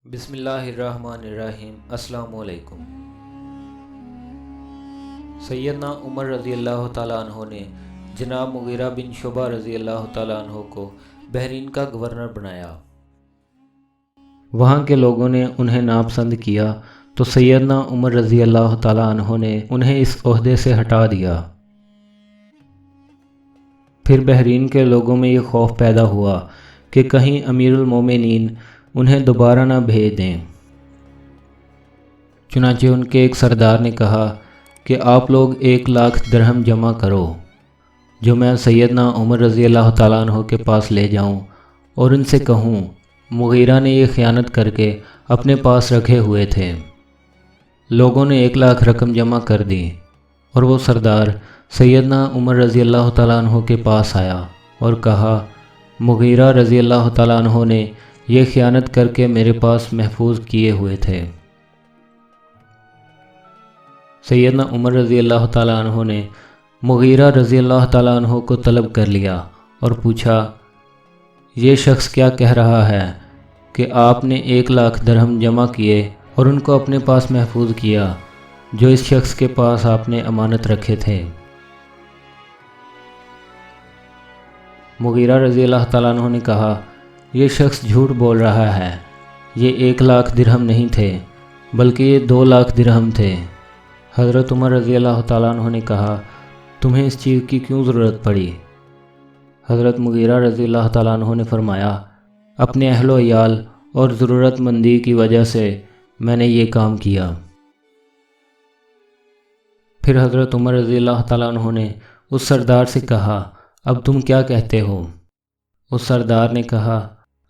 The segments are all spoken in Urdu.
بسم اللہ الرحمن الرحیم۔ السلام علیکم۔ سیدنا عمر رضی اللہ تعالیٰ عنہ نے جناب مغیرہ بن شعبہ رضی اللہ تعالیٰ عنہ کو بحرین کا گورنر بنایا۔ وہاں کے لوگوں نے انہیں ناپسند کیا تو سیدنا عمر رضی اللہ تعالیٰ عنہ نے انہیں اس عہدے سے ہٹا دیا۔ پھر بحرین کے لوگوں میں یہ خوف پیدا ہوا کہ کہیں امیر المومنین انہیں دوبارہ نہ بھیج دیں۔ چنانچہ ان کے ایک سردار نے کہا کہ آپ لوگ 1,00,000 درہم جمع کرو جو میں سیدنا عمر رضی اللہ تعالیٰ عنہ کے پاس لے جاؤں اور ان سے کہوں مغیرہ نے یہ خیانت کر کے اپنے پاس رکھے ہوئے تھے۔ لوگوں نے 1,00,000 رقم جمع کر دی اور وہ سردار سیدنا عمر رضی اللہ تعالیٰ عنہ کے پاس آیا اور کہا مغیرہ رضی اللہ تعالیٰ عنہ نے یہ خیانت کر کے میرے پاس محفوظ کیے ہوئے تھے۔ سیدنا عمر رضی اللہ تعالیٰ عنہ نے مغیرہ رضی اللہ تعالیٰ عنہ کو طلب کر لیا اور پوچھا یہ شخص کیا کہہ رہا ہے کہ آپ نے 1,00,000 درہم جمع کیے اور ان کو اپنے پاس محفوظ کیا جو اس شخص کے پاس آپ نے امانت رکھے تھے۔ مغیرہ رضی اللہ تعالیٰ عنہ نے کہا یہ شخص جھوٹ بول رہا ہے، یہ 1,00,000 درہم نہیں تھے بلکہ یہ 2,00,000 درہم تھے۔ حضرت عمر رضی اللہ تعالیٰ عنہ نے کہا تمہیں اس چیز کی کیوں ضرورت پڑی؟ حضرت مغیرہ رضی اللہ تعالیٰ عنہ نے فرمایا اپنے اہل و عیال اور ضرورت مندی کی وجہ سے میں نے یہ کام کیا۔ پھر حضرت عمر رضی اللہ تعالیٰ عنہ نے اس سردار سے کہا اب تم کیا کہتے ہو؟ اس سردار نے کہا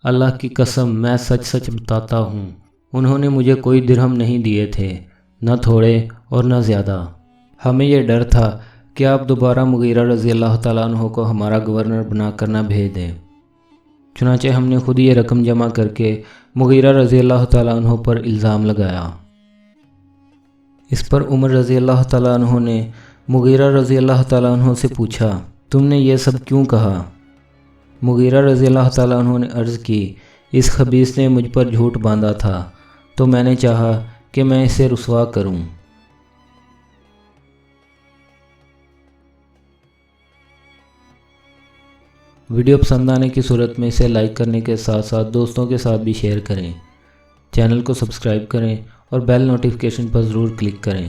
اللہ کی قسم میں سچ سچ بتاتا ہوں، انہوں نے مجھے کوئی درہم نہیں دیے تھے، نہ تھوڑے اور نہ زیادہ۔ ہمیں یہ ڈر تھا کہ آپ دوبارہ مغیرہ رضی اللہ تعالیٰ عنہ کو ہمارا گورنر بنا کر نہ بھیج دیں، چنانچہ ہم نے خود یہ رقم جمع کر کے مغیرہ رضی اللہ تعالیٰ عنہ پر الزام لگایا۔ اس پر عمر رضی اللہ تعالیٰ عنہ نے مغیرہ رضی اللہ تعالیٰ عنہ سے پوچھا تم نے یہ سب کیوں کہا؟ مغیرہ رضی اللہ تعالیٰ عنہ نے عرض کی اس خبیث نے مجھ پر جھوٹ باندھا تھا تو میں نے چاہا کہ میں اسے رسوا کروں۔ ویڈیو پسند آنے کی صورت میں اسے لائک کرنے کے ساتھ ساتھ دوستوں کے ساتھ بھی شیئر کریں، چینل کو سبسکرائب کریں اور بیل نوٹیفیکیشن پر ضرور کلک کریں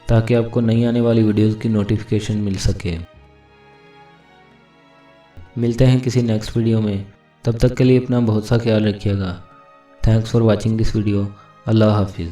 تاکہ آپ کو نئی آنے والی ویڈیوز کی نوٹیفیکیشن مل سکے۔ ملتے ہیں کسی نیکسٹ ویڈیو میں، تب تک کے لیے اپنا بہت سا خیال رکھیے گا۔ Thanks for watching this video. اللہ حافظ۔